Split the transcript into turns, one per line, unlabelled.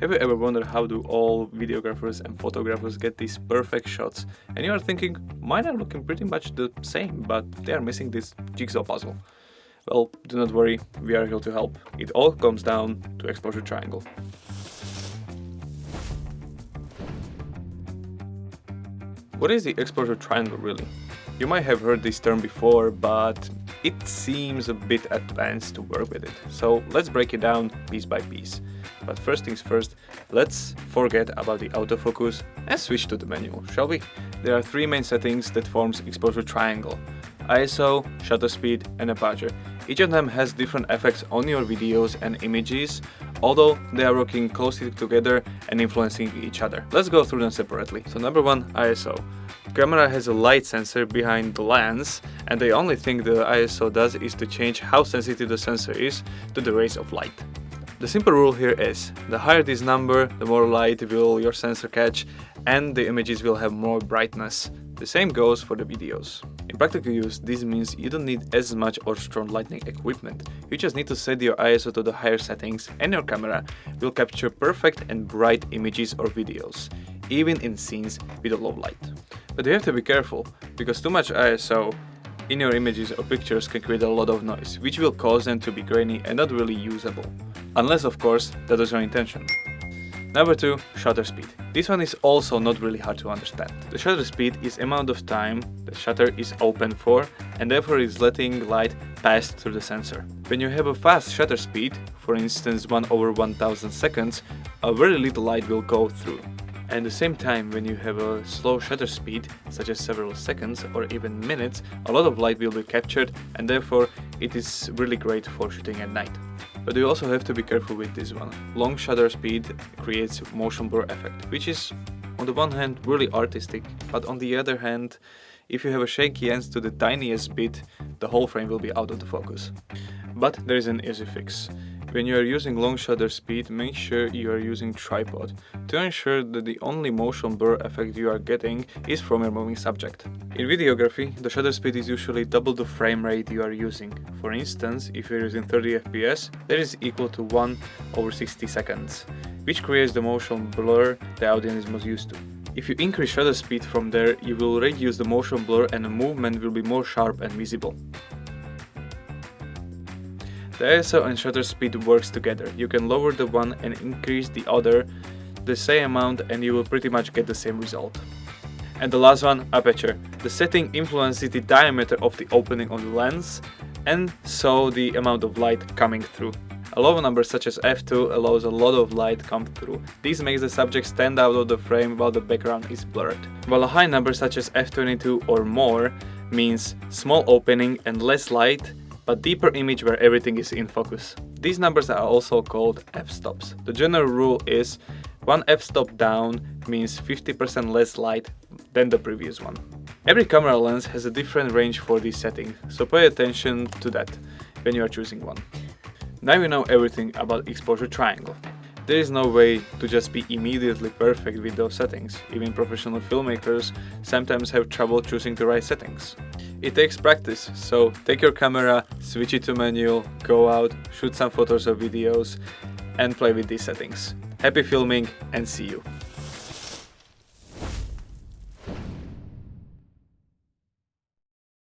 Have you ever wondered how do all videographers and photographers get these perfect shots? And you are thinking, mine are looking pretty much the same, but they are missing this jigsaw puzzle. Well, do not worry, we are here to help. It all comes down to exposure triangle. What is the exposure triangle really? You might have heard this term before, but it seems a bit advanced to work with it. So let's break it down piece by piece. But first things first, let's forget about the autofocus and switch to the manual, shall we? There are three main settings that forms exposure triangle: ISO, shutter speed and aperture. Each of them has different effects on your videos and images, although they are working closely together and influencing each other. Let's go through them separately. So number one, ISO. The camera has a light sensor behind the lens, and the only thing the ISO does is to change how sensitive the sensor is to the rays of light. The simple rule here is, the higher this number, the more light will your sensor catch and the images will have more brightness. The same goes for the videos. In practical use, this means you don't need as much or strong lighting equipment. You just need to set your ISO to the higher settings and your camera will capture perfect and bright images or videos, even in scenes with a low light. But you have to be careful, because too much ISO in your images or pictures can create a lot of noise, which will cause them to be grainy and not really usable. Unless, of course, that is your intention. Number 2, shutter speed. This one is also not really hard to understand. The shutter speed is amount of time the shutter is open for, and therefore is letting light pass through the sensor. When you have a fast shutter speed, for instance 1/1000 seconds, a very little light will go through. At the same time, when you have a slow shutter speed, such as several seconds or even minutes, a lot of light will be captured, and therefore it is really great for shooting at night. But you also have to be careful with this one. Long shutter speed creates motion blur effect, which is on the one hand really artistic, but on the other hand, if you have a shaky lens to the tiniest bit, the whole frame will be out of the focus. But there is an easy fix. When you are using long shutter speed, make sure you are using tripod to ensure that the only motion blur effect you are getting is from your moving subject. In videography, the shutter speed is usually double the frame rate you are using. For instance, if you're using 30 fps, that is equal to 1/60 seconds, which creates the motion blur the audience is most used to. If you increase shutter speed from there, you will reduce the motion blur and the movement will be more sharp and visible. The ISO and shutter speed works together. You can lower the one and increase the other the same amount and you will pretty much get the same result. And the last one, aperture. The setting influences the diameter of the opening on the lens and so the amount of light coming through. A low number such as f2 allows a lot of light come through. This makes the subject stand out of the frame while the background is blurred. While a high number such as f22 or more means small opening and less light, but deeper image where everything is in focus. These numbers are also called f-stops. The general rule is one f-stop down means 50% less light than the previous one. Every camera lens has a different range for this setting, so pay attention to that when you are choosing one. Now you know everything about exposure triangle. There is no way to just be immediately perfect with those settings. Even professional filmmakers sometimes have trouble choosing the right settings. It takes practice, so take your camera, switch it to manual, go out, shoot some photos or videos, and play with these settings. Happy filming and see you!